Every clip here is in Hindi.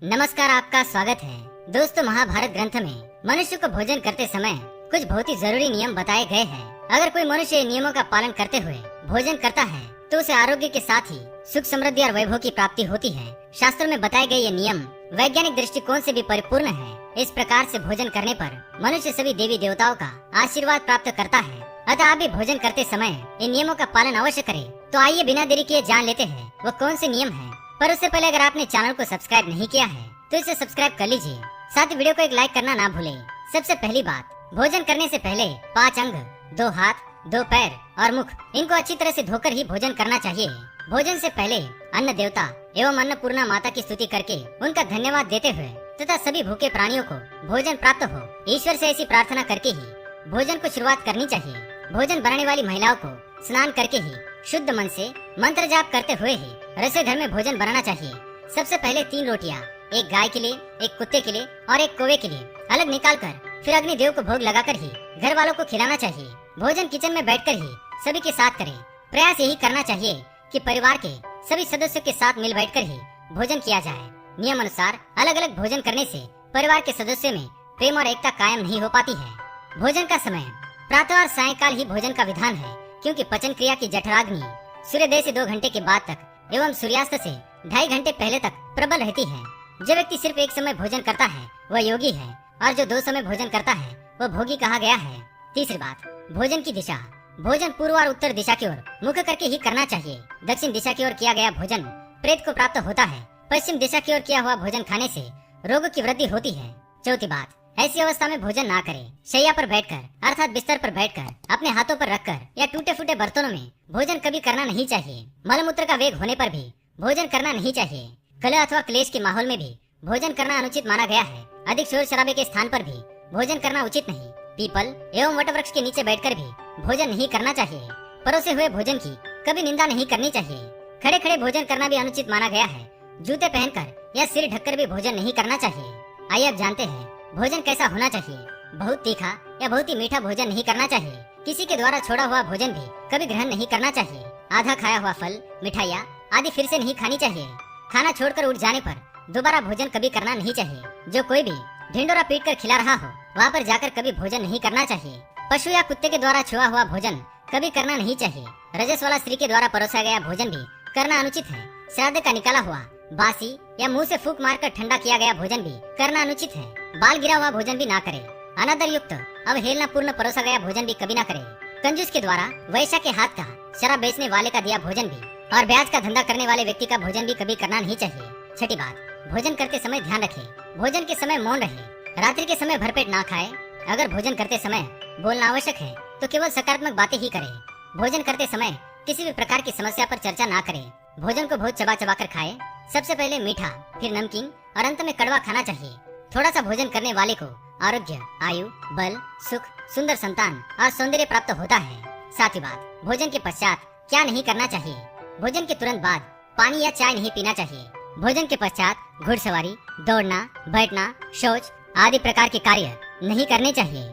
नमस्कार, आपका स्वागत है। दोस्तों, महाभारत ग्रंथ में मनुष्य को भोजन करते समय कुछ बहुत ही जरूरी नियम बताए गए हैं। अगर कोई मनुष्य नियमों का पालन करते हुए भोजन करता है तो उसे आरोग्य के साथ ही सुख, समृद्धि और वैभव की प्राप्ति होती है। शास्त्रों में बताए गए ये नियम वैज्ञानिक दृष्टिकोण से भी परिपूर्ण है। इस प्रकार से भोजन करने पर मनुष्य सभी देवी देवताओं का आशीर्वाद प्राप्त करता है। अतः आप भी भोजन करते समय इन नियमों का पालन अवश्य करें। तो आइए बिना देरी किए जान लेते हैं वो कौन से नियम हैं। पर उससे पहले अगर आपने चैनल को सब्सक्राइब नहीं किया है तो इसे सब्सक्राइब कर लीजिए। साथ ही वीडियो को एक लाइक करना ना भूलें। सबसे पहली बात, भोजन करने से पहले 5 अंग, 2 हाथ, 2 पैर और मुख, इनको अच्छी तरह से धोकर ही भोजन करना चाहिए। भोजन से पहले अन्न देवता एवं अन्नपूर्णा माता की स्तुति करके उनका धन्यवाद देते हुए तथा सभी भूखे प्राणियों को भोजन प्राप्त हो, ईश्वर से ऐसी प्रार्थना करके ही भोजन को शुरुआत करनी चाहिए। भोजन बनाने वाली महिलाओं को स्नान करके ही शुद्ध मन से मंत्र जाप करते हुए ही रसोई घर में भोजन बनाना चाहिए। सबसे पहले 3 रोटियां, एक गाय के लिए, एक कुत्ते के लिए और एक कौवे के लिए अलग निकालकर फिर अग्निदेव को भोग लगाकर ही घर वालों को खिलाना चाहिए। भोजन किचन में बैठकर ही सभी के साथ करें। प्रयास यही करना चाहिए कि परिवार के सभी सदस्यों के साथ मिल बैठकर ही भोजन किया जाए। नियम अनुसार अलग अलग भोजन करने से परिवार के सदस्यों में प्रेम और एकता कायम नहीं हो पाती है। भोजन का समय प्रातः और सायंकाल ही भोजन का विधान है, क्योंकि पचन क्रिया की जठराग्नि सूर्योदय से 2 घंटे के बाद तक एवं सूर्यास्त से 2.5 घंटे पहले तक प्रबल रहती है। जो व्यक्ति सिर्फ एक समय भोजन करता है वह योगी है, और जो 2 समय भोजन करता है वह भोगी कहा गया है। तीसरी बात, भोजन की दिशा। भोजन पूर्व और उत्तर दिशा की ओर मुख करके ही करना चाहिए। दक्षिण दिशा की ओर किया गया भोजन प्रेत को प्राप्त होता है। पश्चिम दिशा की ओर किया हुआ भोजन खाने से रोग की वृद्धि होती है। चौथी बात, ऐसी अवस्था में भोजन ना करें। शैया पर बैठकर अर्थात बिस्तर पर बैठकर अपने हाथों पर रखकर या टूटे फूटे बर्तनों में भोजन कभी करना नहीं चाहिए। मलमूत्र का वेग होने पर भी भोजन करना नहीं चाहिए। कलह अथवा क्लेश के माहौल में भी भोजन करना अनुचित माना गया है। अधिक शोर शराबे के स्थान पर भी भोजन करना उचित नहीं। पीपल एवं वट वृक्ष के नीचे बैठकर भी भोजन नहीं करना चाहिए। परोसे हुए भोजन की कभी निंदा नहीं करनी चाहिए। खड़े खड़े भोजन करना भी अनुचित माना गया है। जूते पहनकर या सिर ढककर भी भोजन नहीं करना चाहिए। आइए अब जानते हैं भोजन कैसा होना चाहिए। बहुत तीखा या बहुत ही मीठा भोजन नहीं करना चाहिए। किसी के द्वारा छोड़ा हुआ भोजन भी कभी ग्रहण नहीं करना चाहिए। आधा खाया हुआ फल, मिठाइयाँ आदि फिर से नहीं खानी चाहिए। खाना छोड़कर उठ जाने पर दोबारा भोजन कभी करना नहीं चाहिए। जो कोई भी ढिंडोरा पीट कर खिला रहा हो वहाँ पर जाकर कभी भोजन नहीं करना चाहिए। पशु या कुत्ते के द्वारा छुआ हुआ भोजन कभी करना नहीं चाहिए। रजस वाला स्त्री के द्वारा परोसा गया भोजन भी करना अनुचित है। श्राद्ध का निकाला हुआ, बासी या मुंह से फूंक मारकर ठंडा किया गया भोजन भी करना अनुचित है। बाल गिरा हुआ भोजन भी ना करे। अनादर युक्त अवहेलना पूर्ण परोसा गया भोजन भी कभी ना करे। कंजूस के द्वारा वैश्या के हाथ का, शराब बेचने वाले का दिया भोजन भी और ब्याज का धंधा करने वाले व्यक्ति का भोजन भी कभी करना नहीं चाहिए। छठी बात, भोजन करते समय ध्यान रखें। भोजन के समय मौन रहे। रात्रि के समय भरपेट ना खाए। अगर भोजन करते समय बोलना आवश्यक है तो केवल सकारात्मक बातें ही करें। भोजन करते समय किसी भी प्रकार की समस्या पर चर्चा ना करें। भोजन को बहुत चबा चबा कर खाएं। सबसे पहले मीठा, फिर नमकीन और अंत में कड़वा खाना चाहिए। थोड़ा सा भोजन करने वाले को आरोग्य, आयु, बल, सुख, सुंदर संतान और सौंदर्य प्राप्त होता है। सातवीं बात, भोजन के पश्चात क्या नहीं करना चाहिए। भोजन के तुरंत बाद पानी या चाय नहीं पीना चाहिए। भोजन के पश्चात घुड़सवारी, दौड़ना, बैठना, शौच आदि प्रकार के कार्य नहीं करने चाहिए।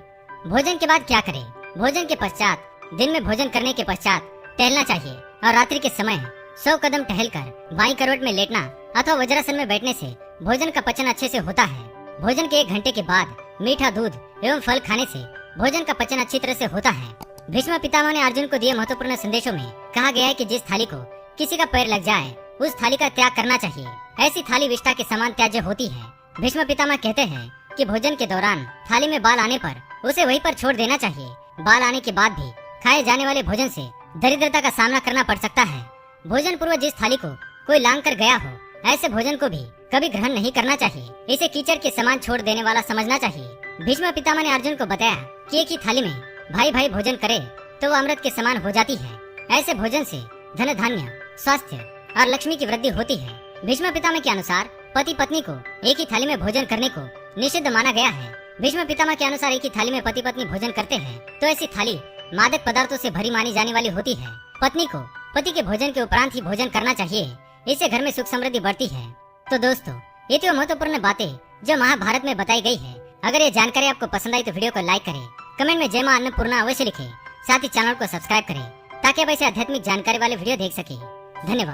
भोजन के बाद क्या करें। भोजन के पश्चात दिन में भोजन करने के पश्चात टहलना चाहिए और रात्रि के समय 100 कदम टहलकर बाईं करवट में लेटना अथवा वज्रासन में बैठने से भोजन का पचन अच्छे से होता है। भोजन के 1 घंटे के बाद मीठा दूध एवं फल खाने से भोजन का पचन अच्छी तरह से होता है। भीष्म पितामह ने अर्जुन को दिए महत्वपूर्ण संदेशों में कहा गया है कि जिस थाली को किसी का पैर लग जाए उस थाली का त्याग करना चाहिए। ऐसी थाली विष्ठा के समान त्याज्य होती है। भीष्म पितामह कहते हैं कि भोजन के दौरान थाली में बाल आने पर उसे वहीं पर छोड़ देना चाहिए। बाल आने के बाद भी खाए जाने वाले भोजन से दरिद्रता का सामना करना पड़ सकता है। भोजन पूर्व जिस थाली को कोई लांग कर गया हो ऐसे भोजन को भी कभी ग्रहण नहीं करना चाहिए। इसे कीचड़ के समान छोड़ देने वाला समझना चाहिए। भीष्म पितामह ने अर्जुन को बताया कि एक ही थाली में भाई भाई भोजन करे तो वो अमृत के समान हो जाती है। ऐसे भोजन से धन धान्य, स्वास्थ्य और लक्ष्मी की वृद्धि होती है। भीष्म पितामह के अनुसार पति पत्नी को एक ही थाली में भोजन करने को निषिद्ध माना गया है। भीष्म पितामह के अनुसार एक ही थाली में पति पत्नी भोजन करते हैं तो ऐसी थाली मादक पदार्थों से भरी मानी जाने वाली होती है। पत्नी को पति के भोजन के उपरांत ही भोजन करना चाहिए। इससे घर में सुख समृद्धि बढ़ती है। तो दोस्तों, ये तो महत्वपूर्ण बातें जो महाभारत में बताई गई है। अगर ये जानकारी आपको पसंद आई तो वीडियो को लाइक करें, कमेंट में जय मां अन्नपूर्णा अवश्य लिखें। साथ ही चैनल को सब्सक्राइब करें ताकि आप ऐसे आध्यात्मिक जानकारी वाले वीडियो देख सके। धन्यवाद।